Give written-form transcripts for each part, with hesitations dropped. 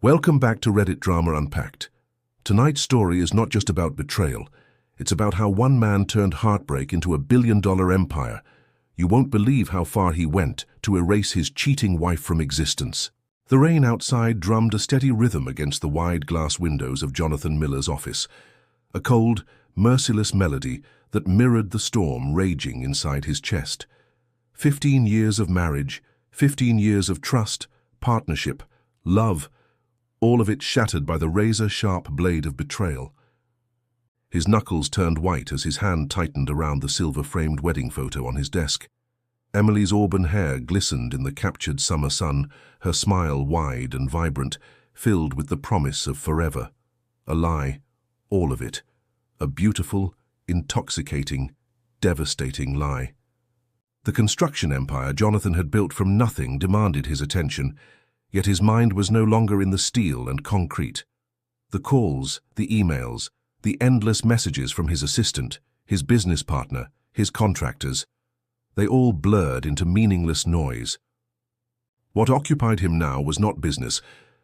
Welcome back to Reddit Drama Unpacked. Tonight's story is not just about betrayal. It's about how one man turned heartbreak into a billion-dollar empire. You won't believe how far he went to erase his cheating wife from existence. The rain outside drummed a steady rhythm against the wide glass windows of Jonathan Miller's office. A cold, merciless melody that mirrored the storm raging inside his chest. 15 years of marriage, 15 years of trust, partnership, love, all of it shattered by the razor-sharp blade of betrayal. His knuckles turned white as his hand tightened around the silver-framed wedding photo on his desk. Emily's auburn hair glistened in the captured summer sun, her smile wide and vibrant, filled with the promise of forever. A lie, all of it. A beautiful, intoxicating, devastating lie. The construction empire Jonathan had built from nothing demanded his attention, yet his mind was no longer in the steel and concrete. The calls, the emails, the endless messages from his assistant, his business partner, his contractors, they all blurred into meaningless noise. What occupied him now was not business,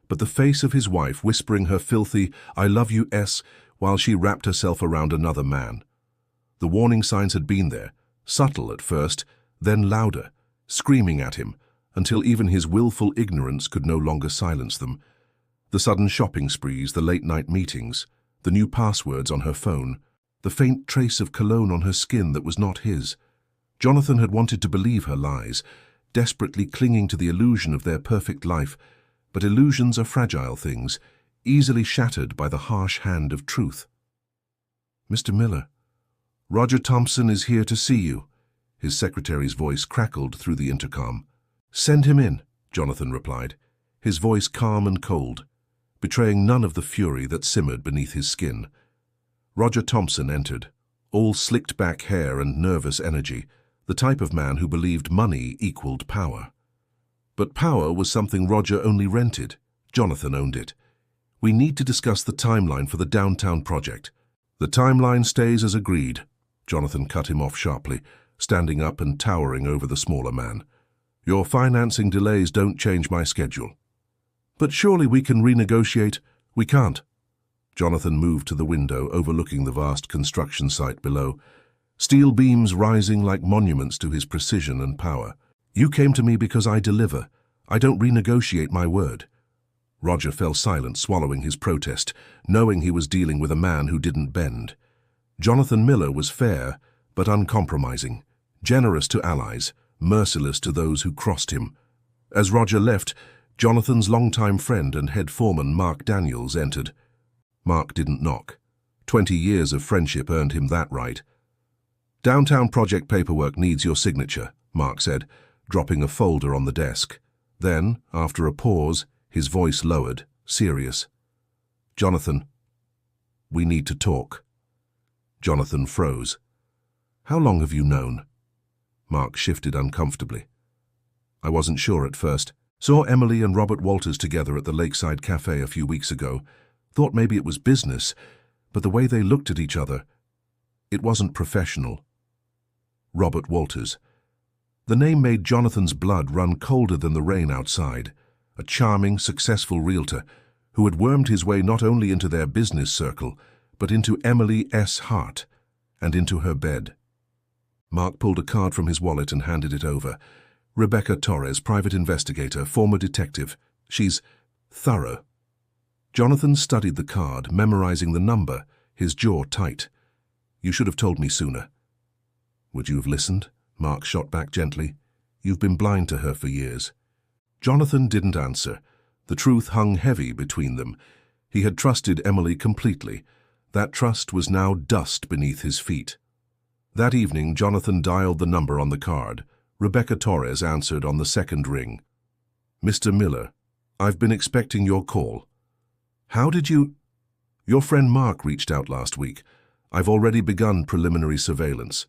but the face of his wife whispering her filthy, "I love you, S," while she wrapped herself around another man. The warning signs had been there, subtle at first, then louder, screaming at him, until even his willful ignorance could no longer silence them. The sudden shopping sprees, the late-night meetings, the new passwords on her phone, the faint trace of cologne on her skin that was not his. Jonathan had wanted to believe her lies, desperately clinging to the illusion of their perfect life, but illusions are fragile things, easily shattered by the harsh hand of truth. "Mr. Miller, Roger Thompson is here to see you." His secretary's voice crackled through the intercom. "Send him in," Jonathan replied, his voice calm and cold, betraying none of the fury that simmered beneath his skin. Roger Thompson entered, all slicked-back hair and nervous energy, the type of man who believed money equaled power. But power was something Roger only rented. Jonathan owned it. "We need to discuss the timeline for the downtown project." "The timeline stays as agreed," Jonathan cut him off sharply, standing up and towering over the smaller man. "Your financing delays don't change my schedule." "But surely we can renegotiate." "We can't." Jonathan moved to the window overlooking the vast construction site below, steel beams rising like monuments to his precision and power. "You came to me because I deliver. I don't renegotiate my word." Roger fell silent, swallowing his protest, knowing he was dealing with a man who didn't bend. Jonathan Miller was fair, but uncompromising, generous to allies, merciless to those who crossed him. As Roger left, Jonathan's longtime friend and head foreman Mark Daniels entered. Mark didn't knock. 20 years of friendship earned him that right. "Downtown project paperwork needs your signature," Mark said, dropping a folder on the desk. Then, after a pause, his voice lowered, serious. "Jonathan, we need to talk." Jonathan froze. "How long have you known?" Mark shifted uncomfortably. "I wasn't sure at first. Saw Emily and Robert Walters together at the Lakeside Cafe a few weeks ago. Thought maybe it was business, but the way they looked at each other, it wasn't professional." Robert Walters. The name made Jonathan's blood run colder than the rain outside. A charming, successful realtor who had wormed his way not only into their business circle, but into Emily S. Hart and into her bed. Mark pulled a card from his wallet and handed it over. "Rebecca Torres, private investigator, former detective. She's thorough." Jonathan studied the card, memorizing the number, his jaw tight. "You should have told me sooner." "Would you have listened?" Mark shot back gently. "You've been blind to her for years." Jonathan didn't answer. The truth hung heavy between them. He had trusted Emily completely. That trust was now dust beneath his feet. That evening, Jonathan dialed the number on the card. Rebecca Torres answered on the second ring. "Mr. Miller, I've been expecting your call." "How did you—" "Your friend Mark reached out last week. I've already begun preliminary surveillance."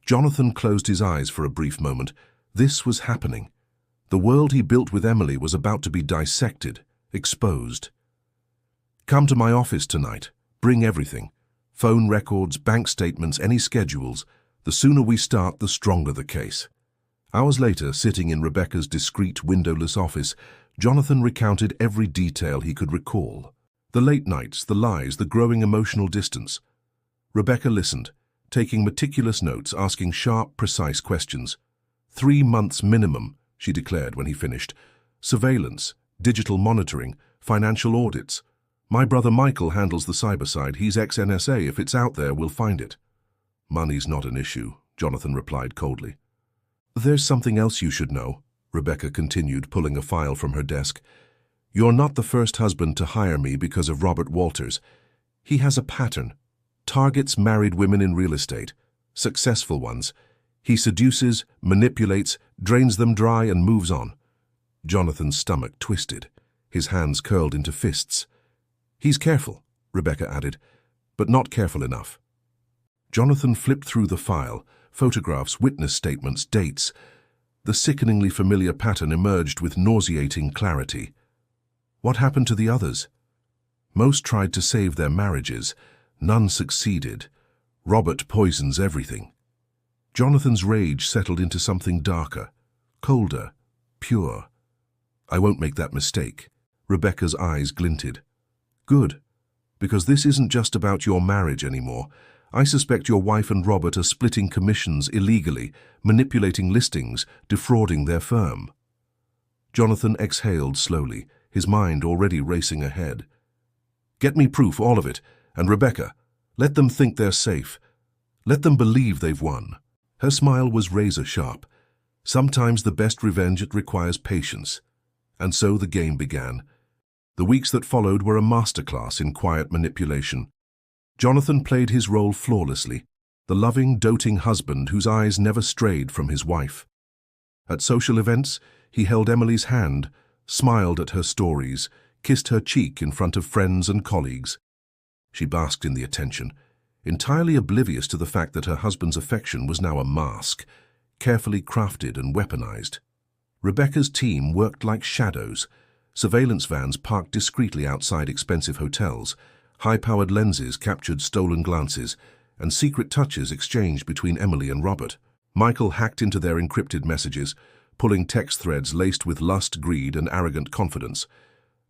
Jonathan closed his eyes for a brief moment. This was happening. The world he built with Emily was about to be dissected, exposed. "Come to my office tonight. Bring everything. Phone records, bank statements, any schedules. The sooner we start, the stronger the case." Hours later, sitting in Rebecca's discreet, windowless office, Jonathan recounted every detail he could recall. The late nights, the lies, the growing emotional distance. Rebecca listened, taking meticulous notes, asking sharp, precise questions. 3 months minimum, she declared when he finished. Surveillance, digital monitoring, financial audits. My brother Michael handles the cyber side. He's ex-NSA. If it's out there, we'll find it. Money's not an issue, Jonathan replied coldly. There's something else you should know, Rebecca continued, pulling a file from her desk. You're not the first husband to hire me because of Robert Walters. He has a pattern. Targets married women in real estate, successful ones. He seduces, manipulates, drains them dry and moves on. Jonathan's stomach twisted. His hands curled into fists. He's careful, Rebecca added, but not careful enough. Jonathan flipped through the file, photographs, witness statements, dates. The sickeningly familiar pattern emerged with nauseating clarity. What happened to the others? Most tried to save their marriages. None succeeded. Robert poisons everything. Jonathan's rage settled into something darker, colder, pure. I won't make that mistake. Rebecca's eyes glinted. Good, because this isn't just about your marriage anymore. I suspect your wife and Robert are splitting commissions illegally, manipulating listings, defrauding their firm. Jonathan exhaled slowly, his mind already racing ahead. Get me proof, all of it, and Rebecca, let them think they're safe. Let them believe they've won. Her smile was razor-sharp. Sometimes the best revenge, it requires patience. And so the game began. The weeks that followed were a masterclass in quiet manipulation. Jonathan played his role flawlessly, the loving, doting husband whose eyes never strayed from his wife. At social events, he held Emily's hand, smiled at her stories, kissed her cheek in front of friends and colleagues. She basked in the attention, entirely oblivious to the fact that her husband's affection was now a mask, carefully crafted and weaponized. Rebecca's team worked like shadows. Surveillance vans parked discreetly outside expensive hotels, high-powered lenses captured stolen glances, and secret touches exchanged between Emily and Robert. Michael hacked into their encrypted messages, pulling text threads laced with lust, greed, and arrogant confidence.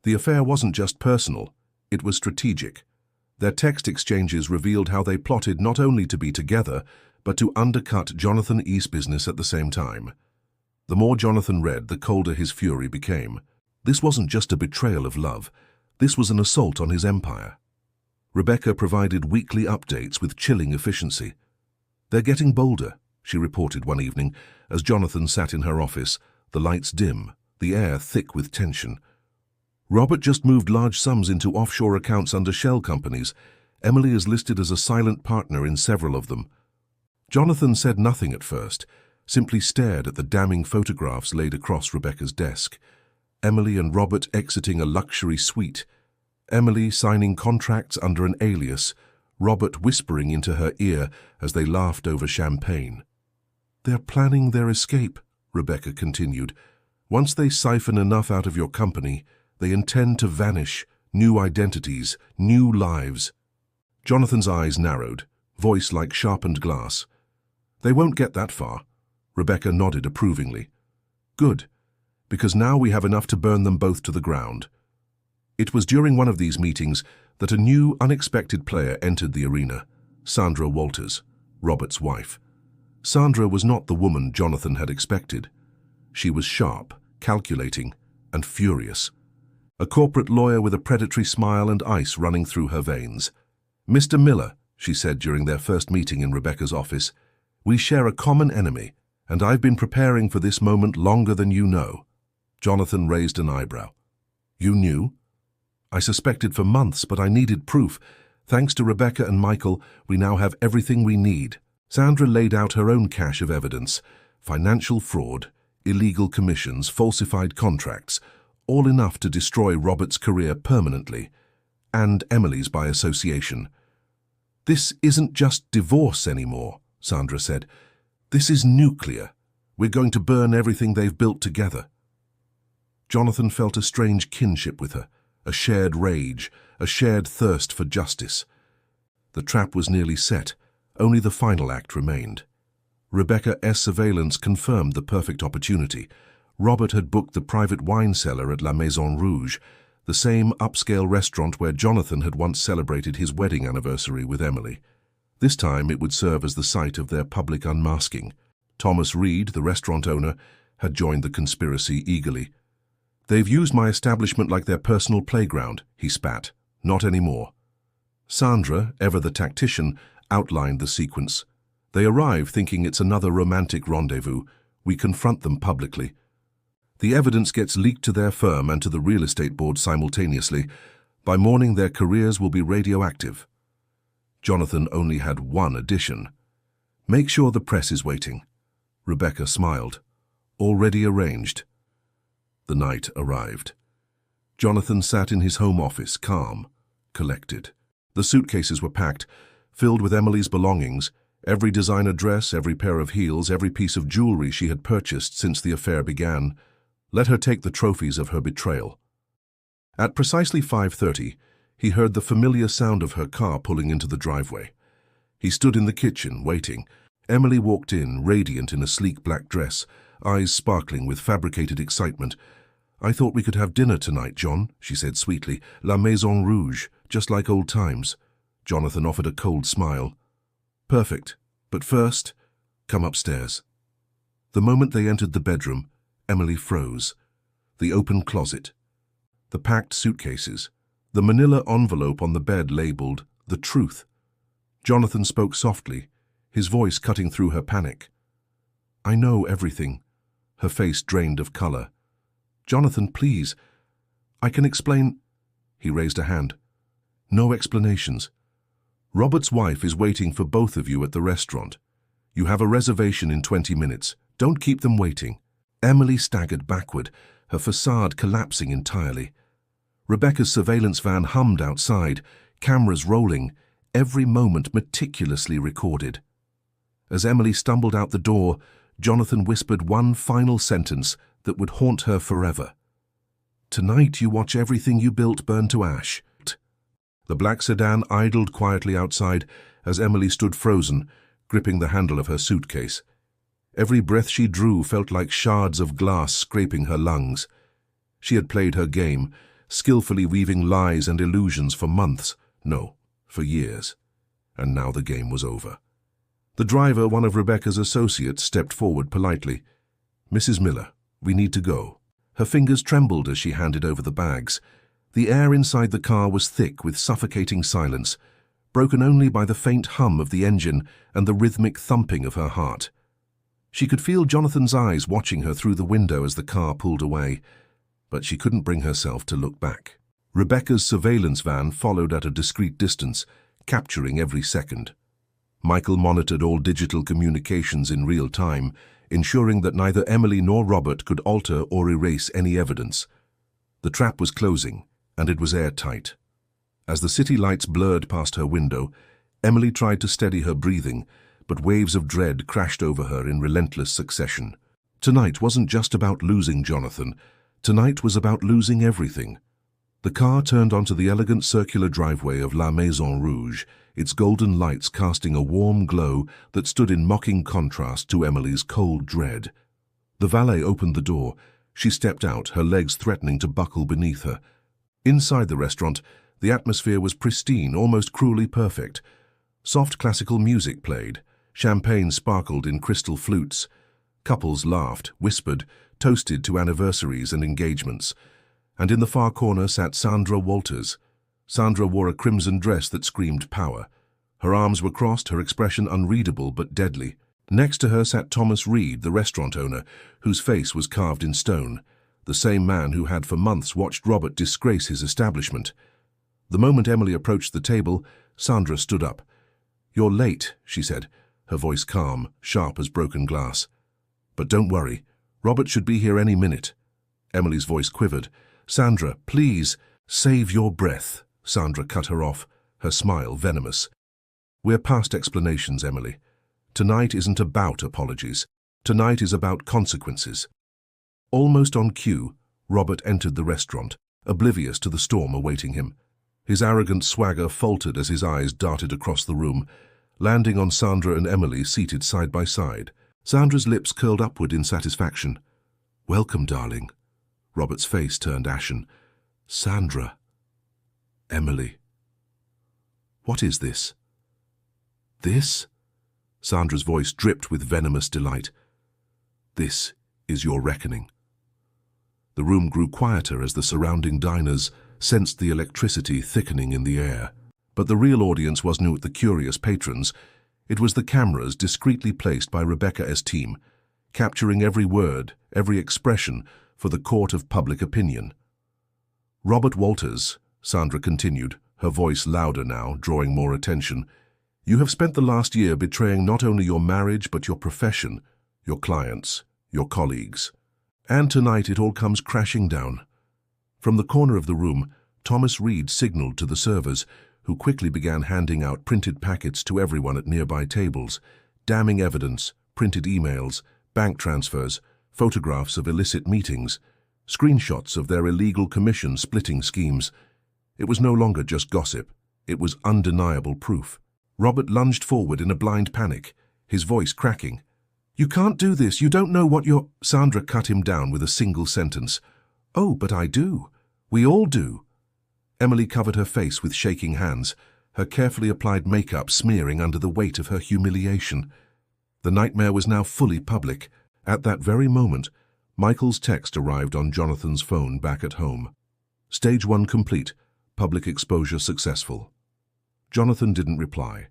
The affair wasn't just personal, it was strategic. Their text exchanges revealed how they plotted not only to be together, but to undercut Jonathan East's business at the same time. The more Jonathan read, the colder his fury became. This wasn't just a betrayal of love, this was an assault on his empire. Rebecca provided weekly updates with chilling efficiency. They're getting bolder, she reported one evening, as Jonathan sat in her office, the lights dim, the air thick with tension. Robert just moved large sums into offshore accounts under shell companies. Emily is listed as a silent partner in several of them. Jonathan said nothing at first, simply stared at the damning photographs laid across Rebecca's desk. Emily and Robert exiting a luxury suite. Emily signing contracts under an alias, Robert whispering into her ear as they laughed over champagne. They're planning their escape, Rebecca continued. Once they siphon enough out of your company, they intend to vanish, new identities, new lives. Jonathan's eyes narrowed, voice like sharpened glass. They won't get that far. Rebecca nodded approvingly. Good, because now we have enough to burn them both to the ground. It was during one of these meetings that a new, unexpected player entered the arena, Sandra Walters, Robert's wife. Sandra was not the woman Jonathan had expected. She was sharp, calculating, and furious. A corporate lawyer with a predatory smile and ice running through her veins. Mr. Miller, she said during their first meeting in Rebecca's office, we share a common enemy, and I've been preparing for this moment longer than you know. Jonathan raised an eyebrow. You knew? I suspected for months, but I needed proof. Thanks to Rebecca and Michael, we now have everything we need. Sandra laid out her own cache of evidence. Financial fraud, illegal commissions, falsified contracts, all enough to destroy Robert's career permanently, and Emily's by association. This isn't just divorce anymore, Sandra said. This is nuclear. We're going to burn everything they've built together. Jonathan felt a strange kinship with her, a shared rage, a shared thirst for justice. The trap was nearly set, only the final act remained. Rebecca's surveillance confirmed the perfect opportunity. Robert had booked the private wine cellar at La Maison Rouge, the same upscale restaurant where Jonathan had once celebrated his wedding anniversary with Emily. This time it would serve as the site of their public unmasking. Thomas Reed, the restaurant owner, had joined the conspiracy eagerly. "They've used my establishment like their personal playground," he spat. "Not anymore." Sandra, ever the tactician, outlined the sequence. They arrive thinking it's another romantic rendezvous. We confront them publicly. The evidence gets leaked to their firm and to the real estate board simultaneously. By morning, their careers will be radioactive. Jonathan only had one addition. "Make sure the press is waiting." Rebecca smiled. "Already arranged." The night arrived. Jonathan sat in his home office, calm, collected. The suitcases were packed, filled with Emily's belongings, every designer dress, every pair of heels, every piece of jewelry she had purchased since the affair began. Let her take the trophies of her betrayal. At precisely 5:30, he heard the familiar sound of her car pulling into the driveway. He stood in the kitchen, waiting. Emily walked in, radiant in a sleek black dress, eyes sparkling with fabricated excitement. "I thought we could have dinner tonight, John," she said sweetly. "La Maison Rouge, just like old times." Jonathan offered a cold smile. "Perfect. But first, come upstairs." The moment they entered the bedroom, Emily froze. The open closet, the packed suitcases, the manila envelope on the bed labeled "The Truth." Jonathan spoke softly, his voice cutting through her panic. "I know everything." Her face drained of color. "Jonathan, please. I can explain." He raised a hand. "No explanations. Robert's wife is waiting for both of you at the restaurant. You have a reservation in 20 minutes. Don't keep them waiting." Emily staggered backward, her facade collapsing entirely. Rebecca's surveillance van hummed outside, cameras rolling, every moment meticulously recorded. As Emily stumbled out the door, Jonathan whispered one final sentence that would haunt her forever. "Tonight you watch everything you built burn to ash." The black sedan idled quietly outside as Emily stood frozen, gripping the handle of her suitcase. Every breath she drew felt like shards of glass scraping her lungs. She had played her game, skillfully weaving lies and illusions for months, no, for years. And now the game was over. The driver, one of Rebecca's associates, stepped forward politely. "Mrs. Miller, we need to go." Her fingers trembled as she handed over the bags. The air inside the car was thick with suffocating silence, broken only by the faint hum of the engine and the rhythmic thumping of her heart. She could feel Jonathan's eyes watching her through the window as the car pulled away, but she couldn't bring herself to look back. Rebecca's surveillance van followed at a discreet distance, capturing every second. Michael monitored all digital communications in real time, ensuring that neither Emily nor Robert could alter or erase any evidence. The trap was closing, and it was airtight. As the city lights blurred past her window, Emily tried to steady her breathing, but waves of dread crashed over her in relentless succession. Tonight wasn't just about losing Jonathan. Tonight was about losing everything. The car turned onto the elegant circular driveway of La Maison Rouge, its golden lights casting a warm glow that stood in mocking contrast to Emily's cold dread. The valet opened the door. She stepped out, her legs threatening to buckle beneath her. Inside the restaurant, the atmosphere was pristine, almost cruelly perfect. Soft classical music played. Champagne sparkled in crystal flutes. Couples laughed, whispered, toasted to anniversaries and engagements. And in the far corner sat Sandra Walters. Sandra wore a crimson dress that screamed power. Her arms were crossed, her expression unreadable but deadly. Next to her sat Thomas Reed, the restaurant owner, whose face was carved in stone, the same man who had for months watched Robert disgrace his establishment. The moment Emily approached the table, Sandra stood up. "You're late," she said, her voice calm, sharp as broken glass. "But don't worry, Robert should be here any minute." Emily's voice quivered. "Sandra, please, save your breath." Sandra cut her off, her smile venomous. "We're past explanations, Emily. Tonight isn't about apologies. Tonight is about consequences." Almost on cue, Robert entered the restaurant, oblivious to the storm awaiting him. His arrogant swagger faltered as his eyes darted across the room, landing on Sandra and Emily seated side by side. Sandra's lips curled upward in satisfaction. "Welcome, darling." Robert's face turned ashen. "Sandra. Emily. What is this?" "This?" Sandra's voice dripped with venomous delight. "This is your reckoning." The room grew quieter as the surrounding diners sensed the electricity thickening in the air. But the real audience wasn't the curious patrons. It was the cameras discreetly placed by Rebecca's team, capturing every word, every expression for the court of public opinion. "Robert Walters," Sandra continued, her voice louder now, drawing more attention, "you have spent the last year betraying not only your marriage but your profession, your clients, your colleagues. And tonight it all comes crashing down." From the corner of the room, Thomas Reed signaled to the servers, who quickly began handing out printed packets to everyone at nearby tables, damning evidence, printed emails, bank transfers, photographs of illicit meetings, screenshots of their illegal commission-splitting schemes. It was no longer just gossip. It was undeniable proof. Robert lunged forward in a blind panic, his voice cracking. "You can't do this. You don't know what you're—" Sandra cut him down with a single sentence. "Oh, but I do. We all do." Emily covered her face with shaking hands, her carefully applied makeup smearing under the weight of her humiliation. The nightmare was now fully public. At that very moment, Michael's text arrived on Jonathan's phone back at home. "Stage 1 complete. Public exposure successful." Jonathan didn't reply.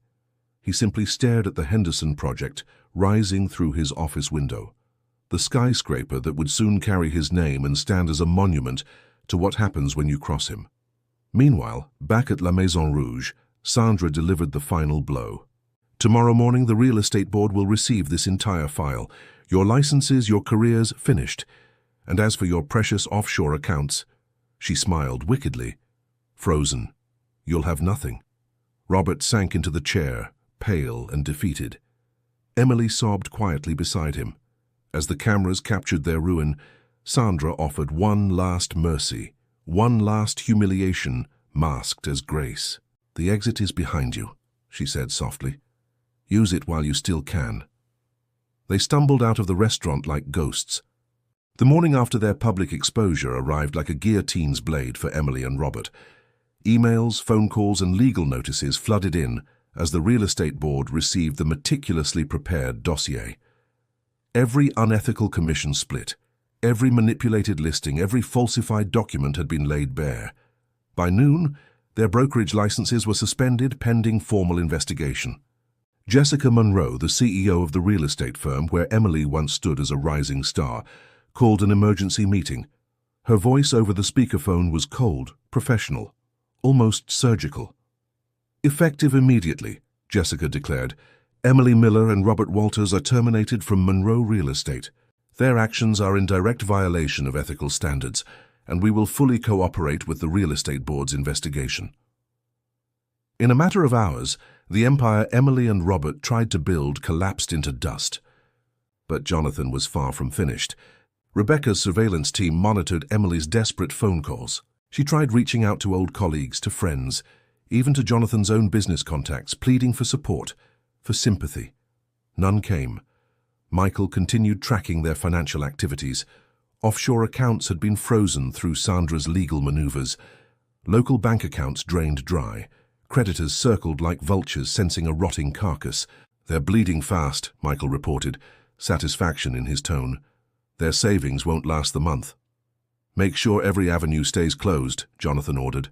He simply stared at the Henderson project rising through his office window, the skyscraper that would soon carry his name and stand as a monument to what happens when you cross him. Meanwhile, back at La Maison Rouge, Sandra delivered the final blow. "Tomorrow morning, the real estate board will receive this entire file. Your licenses, your careers, finished. And as for your precious offshore accounts," she smiled wickedly, "frozen. You'll have nothing." Robert sank into the chair, pale and defeated. Emily sobbed quietly beside him. As the cameras captured their ruin, Sandra offered one last mercy, one last humiliation masked as grace. "The exit is behind you," she said softly. "Use it while you still can." They stumbled out of the restaurant like ghosts. The morning after their public exposure arrived like a guillotine's blade for Emily and Robert. Emails, phone calls, and legal notices flooded in as the real estate board received the meticulously prepared dossier. Every unethical commission split, every manipulated listing, every falsified document had been laid bare. By noon, their brokerage licenses were suspended pending formal investigation. Jessica Monroe, the CEO of the real estate firm where Emily once stood as a rising star, called an emergency meeting. Her voice over the speakerphone was cold, professional, almost surgical. "Effective immediately," Jessica declared, "Emily Miller and Robert Walters are terminated from Monroe Real Estate. Their actions are in direct violation of ethical standards, and we will fully cooperate with the real estate board's investigation." In a matter of hours, the empire Emily and Robert tried to build collapsed into dust. But Jonathan was far from finished. Rebecca's surveillance team monitored Emily's desperate phone calls. She tried reaching out to old colleagues, to friends, even to Jonathan's own business contacts, pleading for support, for sympathy. None came. Michael continued tracking their financial activities. Offshore accounts had been frozen through Sandra's legal maneuvers. Local bank accounts drained dry. Creditors circled like vultures sensing a rotting carcass. "They're bleeding fast," Michael reported, satisfaction in his tone. "Their savings won't last the month." "Make sure every avenue stays closed," Jonathan ordered.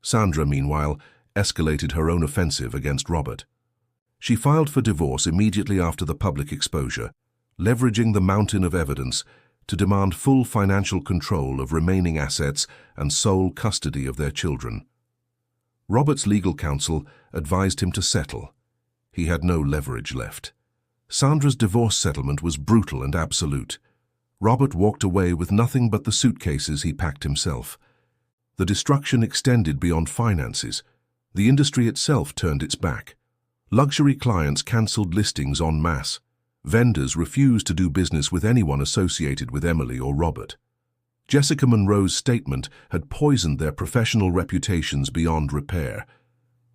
Sandra, meanwhile, escalated her own offensive against Robert. She filed for divorce immediately after the public exposure, leveraging the mountain of evidence to demand full financial control of remaining assets and sole custody of their children. Robert's legal counsel advised him to settle. He had no leverage left. Sandra's divorce settlement was brutal and absolute. Robert walked away with nothing but the suitcases he packed himself. The destruction extended beyond finances. The industry itself turned its back. Luxury clients cancelled listings en masse. Vendors refused to do business with anyone associated with Emily or Robert. Jessica Monroe's statement had poisoned their professional reputations beyond repair.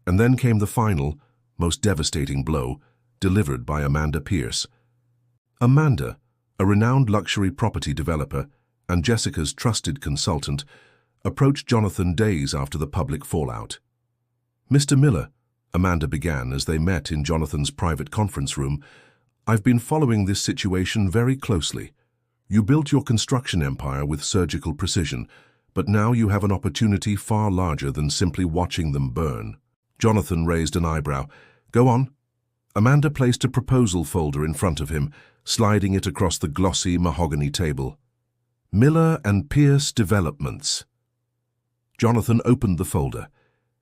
And then came the final, most devastating blow, delivered by Amanda Pierce. Amanda, a renowned luxury property developer and Jessica's trusted consultant, approached Jonathan days after the public fallout. "Mr. Miller," Amanda began as they met in Jonathan's private conference room, "I've been following this situation very closely. You built your construction empire with surgical precision, but now you have an opportunity far larger than simply watching them burn." Jonathan raised an eyebrow. "Go on." Amanda placed a proposal folder in front of him, sliding it across the glossy mahogany table. "Miller and Pierce Developments." Jonathan opened the folder.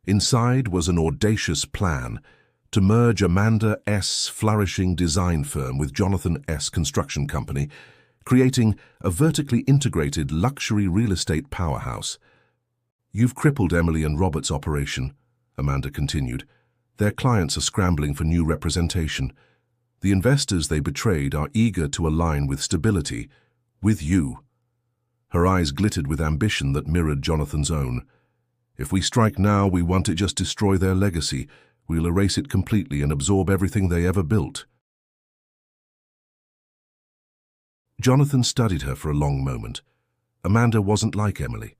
Inside was an audacious plan to merge Amanda S.'s flourishing design firm with Jonathan S. Construction Company, creating a vertically integrated luxury real estate powerhouse. "You've crippled Emily and Robert's operation," Amanda continued. "Their clients are scrambling for new representation. The investors they betrayed are eager to align with stability, with you." Her eyes glittered with ambition that mirrored Jonathan's own. "If we strike now, we won't just destroy their legacy. We'll erase it completely and absorb everything they ever built." Jonathan studied her for a long moment. Amanda wasn't like Emily.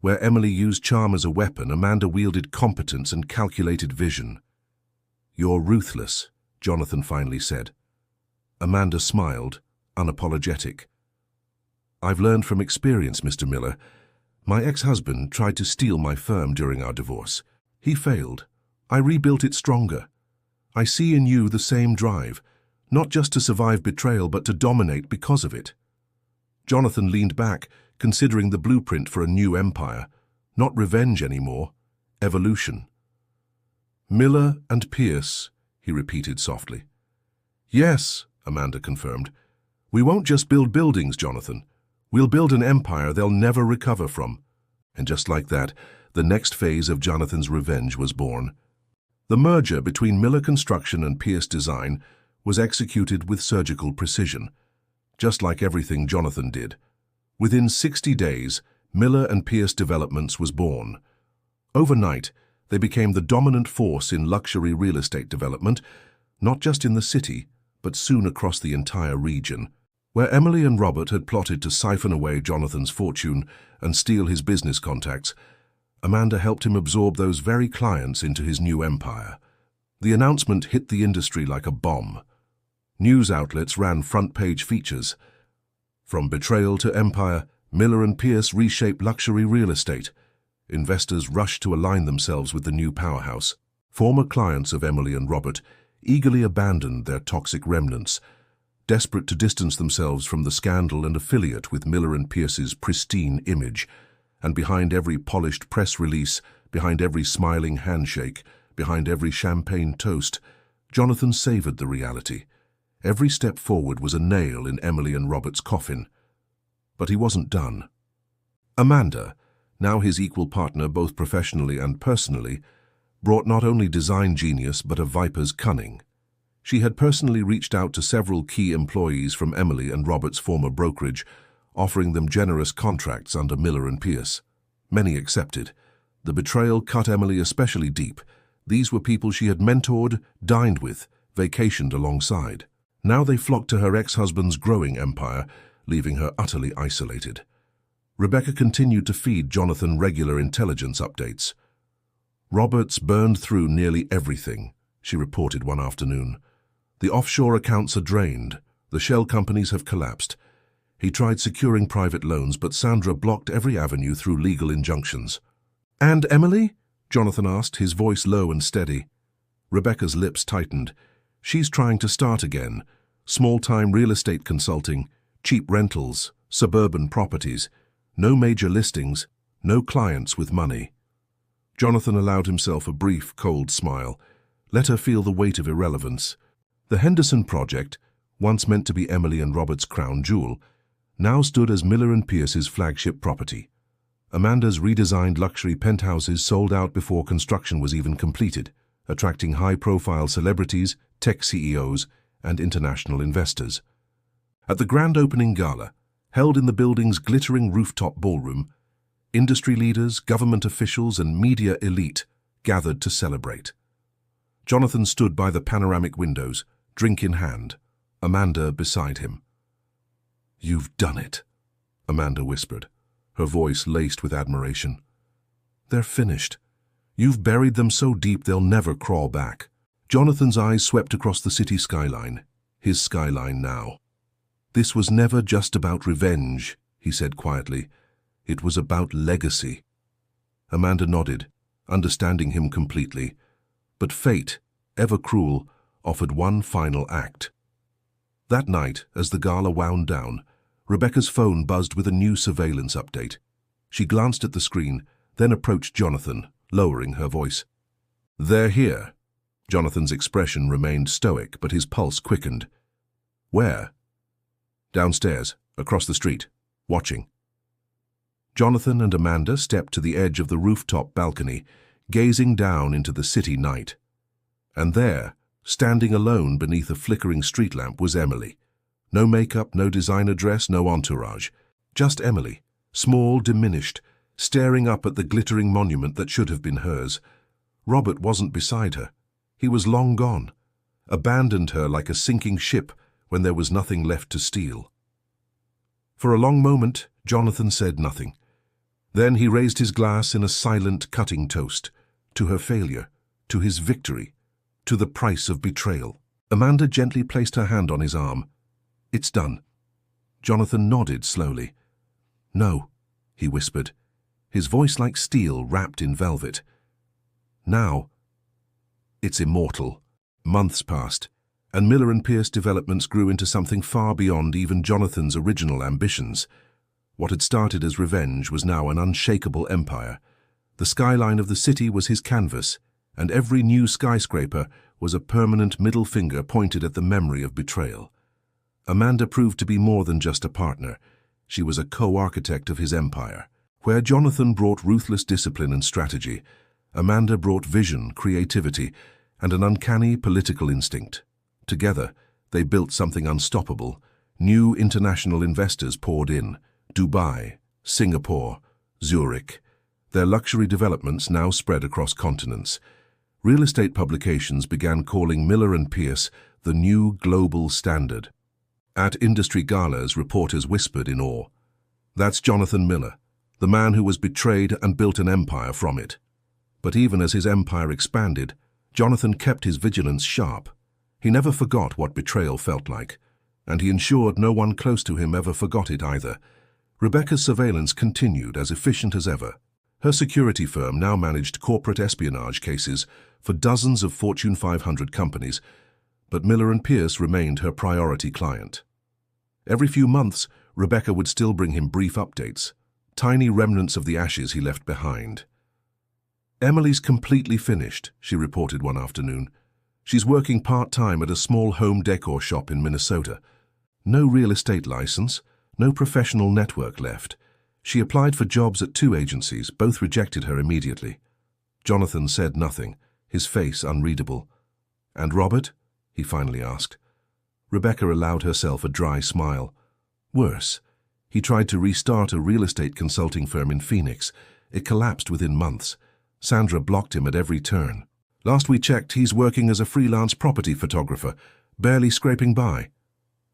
Where Emily used charm as a weapon, Amanda wielded competence and calculated vision. "You're ruthless," Jonathan finally said. Amanda smiled, unapologetic. "I've learned from experience, Mr. Miller. My ex-husband tried to steal my firm during our divorce. He failed. I rebuilt it stronger. I see in you the same drive, not just to survive betrayal, but to dominate because of it." Jonathan leaned back, considering the blueprint for a new empire. Not revenge anymore, evolution. "Miller and Pierce," he repeated softly. "Yes," Amanda confirmed. "We won't just build buildings, Jonathan. We'll build an empire they'll never recover from." And just like that, the next phase of Jonathan's revenge was born. The merger between Miller Construction and Pierce Design was executed with surgical precision, just like everything Jonathan did. Within 60 days, Miller and Pierce Developments was born. Overnight, they became the dominant force in luxury real estate development, not just in the city, but soon across the entire region. Where Emily and Robert had plotted to siphon away Jonathan's fortune and steal his business contacts, Amanda helped him absorb those very clients into his new empire. The announcement hit the industry like a bomb. News outlets ran front-page features. From betrayal to empire, Miller and Pierce reshaped luxury real estate. Investors rushed to align themselves with the new powerhouse. Former clients of Emily and Robert eagerly abandoned their toxic remnants, desperate to distance themselves from the scandal and affiliate with Miller and Pierce's pristine image. And behind every polished press release, behind every smiling handshake, behind every champagne toast, Jonathan savored the reality. Every step forward was a nail in Emily and Robert's coffin. But he wasn't done. Amanda, now his equal partner both professionally and personally, brought not only design genius but a viper's cunning. She had personally reached out to several key employees from Emily and Robert's former brokerage, offering them generous contracts under Miller and Pierce. Many accepted. The betrayal cut Emily especially deep. These were people she had mentored, dined with, vacationed alongside. Now they flocked to her ex-husband's growing empire, leaving her utterly isolated. Rebecca continued to feed Jonathan regular intelligence updates. "Roberts burned through nearly everything," she reported one afternoon. "The offshore accounts are drained. The shell companies have collapsed. He tried securing private loans, but Sandra blocked every avenue through legal injunctions." "And Emily?" Jonathan asked, his voice low and steady. Rebecca's lips tightened. "She's trying to start again. Small-time real estate consulting, cheap rentals, suburban properties. No major listings, no clients with money." Jonathan allowed himself a brief, cold smile. Let her feel the weight of irrelevance. The Henderson project, once meant to be Emily and Robert's crown jewel, now stood as Miller and Pierce's flagship property. Amanda's redesigned luxury penthouses sold out before construction was even completed, attracting high-profile celebrities, tech CEOs, and international investors. At the grand opening gala, held in the building's glittering rooftop ballroom, industry leaders, government officials, and media elite gathered to celebrate. Jonathan stood by the panoramic windows, drink in hand. Amanda beside him. "You've done it," Amanda whispered, her voice laced with admiration. "They're finished. You've buried them so deep they'll never crawl back." Jonathan's eyes swept across the city skyline, his skyline now. "This was never just about revenge," he said quietly. "It was about legacy." Amanda nodded, understanding him completely. But fate, ever cruel, offered one final act. That night, as the gala wound down, Rebecca's phone buzzed with a new surveillance update. She glanced at the screen, then approached Jonathan, lowering her voice. "They're here." Jonathan's expression remained stoic, but his pulse quickened. "Where?" "Downstairs, across the street, watching." Jonathan and Amanda stepped to the edge of the rooftop balcony, gazing down into the city night. And there, standing alone beneath a flickering street lamp, was Emily. No makeup, no designer dress, no entourage. Just Emily, small, diminished, staring up at the glittering monument that should have been hers. Robert wasn't beside her. He was long gone, abandoned her like a sinking ship when there was nothing left to steal. For a long moment, Jonathan said nothing. Then he raised his glass in a silent, cutting toast, to her failure, to his victory, to the price of betrayal. Amanda gently placed her hand on his arm. "It's done." Jonathan nodded slowly. "No," he whispered, his voice like steel wrapped in velvet. "Now, it's immortal." Months passed, and Miller and Pierce developments grew into something far beyond even Jonathan's original ambitions. What had started as revenge was now an unshakable empire. The skyline of the city was his canvas, and every new skyscraper was a permanent middle finger pointed at the memory of betrayal. Amanda proved to be more than just a partner. She was a co-architect of his empire. Where Jonathan brought ruthless discipline and strategy, Amanda brought vision, creativity, and an uncanny political instinct. Together, they built something unstoppable. New international investors poured in. Dubai, Singapore, Zurich. Their luxury developments now spread across continents. Real estate publications began calling Miller and Pierce the new global standard. At industry galas, reporters whispered in awe, "That's Jonathan Miller, the man who was betrayed and built an empire from it." But even as his empire expanded, Jonathan kept his vigilance sharp. He never forgot what betrayal felt like, and he ensured no one close to him ever forgot it either. Rebecca's surveillance continued as efficient as ever. Her security firm now managed corporate espionage cases for dozens of Fortune 500 companies, but Miller and Pierce remained her priority client. Every few months, Rebecca would still bring him brief updates, tiny remnants of the ashes he left behind. "Emily's completely finished," she reported one afternoon. "She's working part-time at a small home decor shop in Minnesota. No real estate license, no professional network left. She applied for jobs at 2 agencies, both rejected her immediately." Jonathan said nothing, his face unreadable. "And Robert?" he finally asked. Rebecca allowed herself a dry smile. "Worse. He tried to restart a real estate consulting firm in Phoenix. It collapsed within months. Sandra blocked him at every turn. Last we checked, he's working as a freelance property photographer, barely scraping by."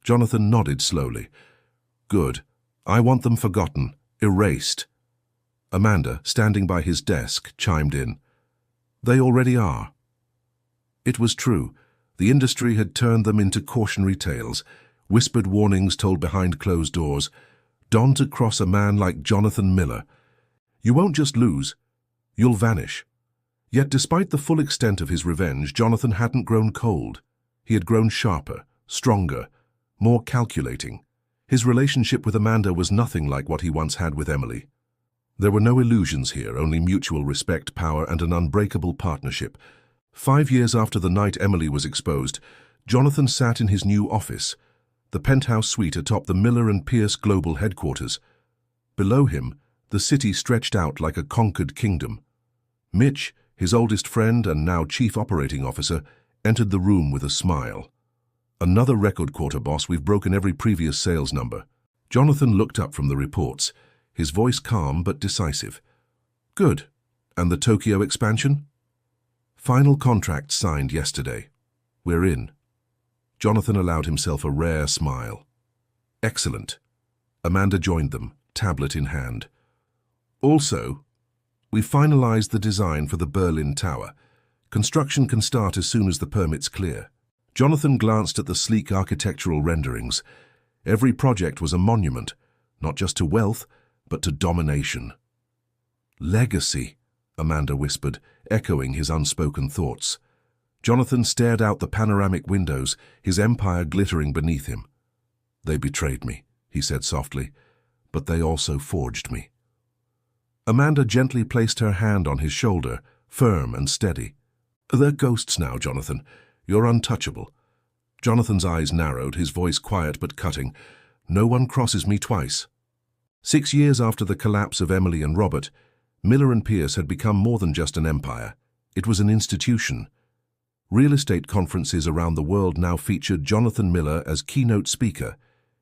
Jonathan nodded slowly. "Good. I want them forgotten, erased." Amanda, standing by his desk, chimed in. "They already are." It was true. The industry had turned them into cautionary tales, whispered warnings told behind closed doors. Dawn to cross a man like Jonathan Miller. You won't just lose, you'll vanish. Yet despite the full extent of his revenge, Jonathan hadn't grown cold. He had grown sharper, stronger, more calculating. His relationship with Amanda was nothing like what he once had with Emily. There were no illusions here, only mutual respect, power, and an unbreakable partnership. 5 years after the night Emily was exposed, Jonathan sat in his new office, the penthouse suite atop the Miller and Pierce global headquarters. Below him, the city stretched out like a conquered kingdom. Mitch, his oldest friend and now chief operating officer, entered the room with a smile. "Another record quarter, boss. We've broken every previous sales number." Jonathan looked up from the reports, his voice calm but decisive. "Good. And the Tokyo expansion?" "Final contract signed yesterday. We're in." Jonathan allowed himself a rare smile. Excellent. Amanda joined them, tablet in hand. Also, we finalized the design for the Berlin Tower. Construction can start as soon as the permits clear. Jonathan glanced at the sleek architectural renderings. Every project was a monument, not just to wealth, but to domination. Legacy, Amanda whispered, echoing his unspoken thoughts. Jonathan stared out the panoramic windows, his empire glittering beneath him. They betrayed me, he said softly, but they also forged me. Amanda gently placed her hand on his shoulder, firm and steady. They're ghosts now, Jonathan. You're untouchable. Jonathan's eyes narrowed, his voice quiet but cutting. No one crosses me twice. 6 years after the collapse of Emily and Robert, Miller and Pierce had become more than just an empire. It was an institution. Real estate conferences around the world now featured Jonathan Miller as keynote speaker,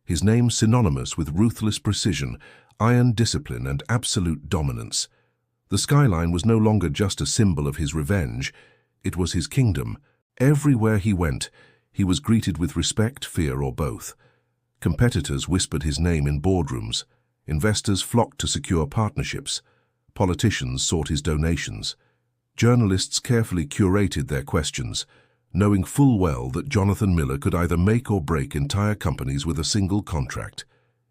his name synonymous with ruthless precision, iron discipline, and absolute dominance. The skyline was no longer just a symbol of his revenge, it was his kingdom. Everywhere he went, he was greeted with respect, fear, or both. Competitors whispered his name in boardrooms. Investors flocked to secure partnerships. Politicians sought his donations. Journalists carefully curated their questions, knowing full well that Jonathan Miller could either make or break entire companies with a single contract.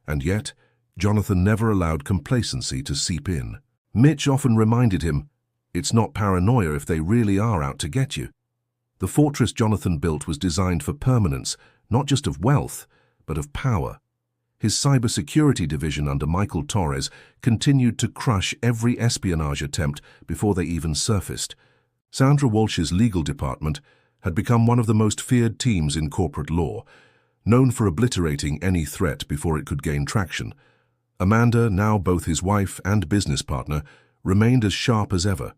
And yet, Jonathan never allowed complacency to seep in. Mitch often reminded him, it's not paranoia if they really are out to get you. The fortress Jonathan built was designed for permanence, not just of wealth, but of power. His cybersecurity division under Michael Torres continued to crush every espionage attempt before they even surfaced. Sandra Walsh's legal department had become one of the most feared teams in corporate law, known for obliterating any threat before it could gain traction. Amanda, now both his wife and business partner, remained as sharp as ever.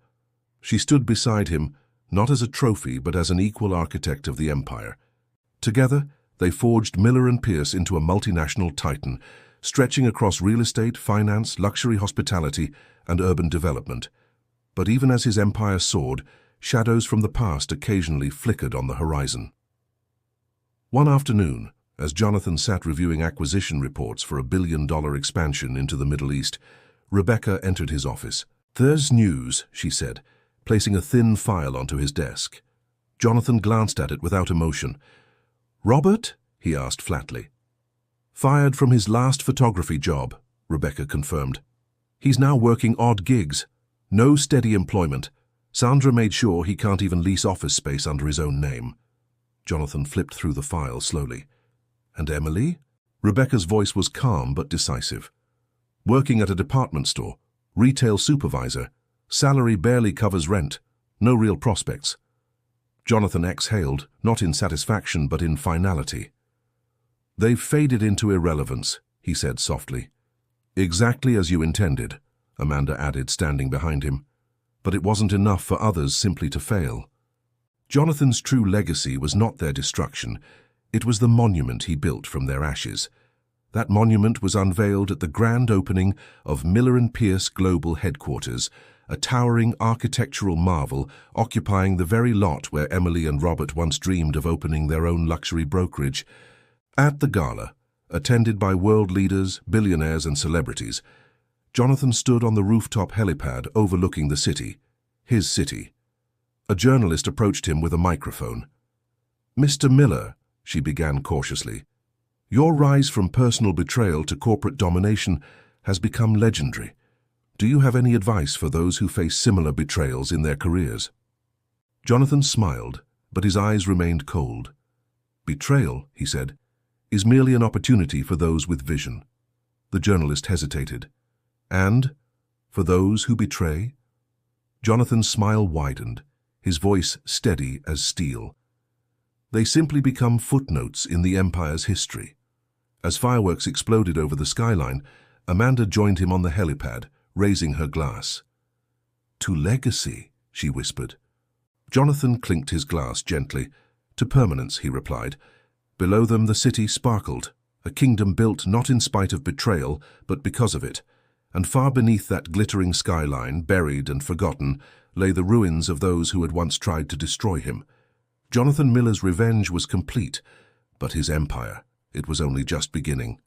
She stood beside him, not as a trophy but as an equal architect of the empire. Together, they forged Miller and Pierce into a multinational titan, stretching across real estate, finance, luxury hospitality, and urban development. But even as his empire soared, shadows from the past occasionally flickered on the horizon. One afternoon, as Jonathan sat reviewing acquisition reports for a billion-dollar expansion into the Middle East, Rebecca entered his office. "There's news," she said, placing a thin file onto his desk. Jonathan glanced at it without emotion. "Robert?" he asked flatly. "Fired from his last photography job," Rebecca confirmed. "He's now working odd gigs. No steady employment. Sandra made sure he can't even lease office space under his own name." Jonathan flipped through the file slowly. "And Emily?" Rebecca's voice was calm but decisive. "Working at a department store, retail supervisor, salary barely covers rent, no real prospects." Jonathan exhaled, not in satisfaction but in finality. "They've faded into irrelevance," he said softly. "Exactly as you intended," Amanda added, standing behind him. "But it wasn't enough for others simply to fail." Jonathan's true legacy was not their destruction, it was the monument he built from their ashes. That monument was unveiled at the grand opening of Miller and Pierce Global Headquarters, a towering architectural marvel occupying the very lot where Emily and Robert once dreamed of opening their own luxury brokerage. At the gala, attended by world leaders, billionaires and celebrities, Jonathan stood on the rooftop helipad overlooking the city, his city. A journalist approached him with a microphone. "Mr. Miller," she began cautiously, "your rise from personal betrayal to corporate domination has become legendary. Do you have any advice for those who face similar betrayals in their careers?" Jonathan smiled, but his eyes remained cold. "Betrayal," he said, "is merely an opportunity for those with vision." The journalist hesitated. "And for those who betray?" Jonathan's smile widened, his voice steady as steel. "They simply become footnotes in the empire's history." As fireworks exploded over the skyline, Amanda joined him on the helipad, raising her glass. "To legacy," she whispered. Jonathan clinked his glass gently. "To permanence," he replied. Below them the city sparkled, a kingdom built not in spite of betrayal, but because of it. And far beneath that glittering skyline, buried and forgotten, lay the ruins of those who had once tried to destroy him. Jonathan Miller's revenge was complete, But his empire, it was only just beginning.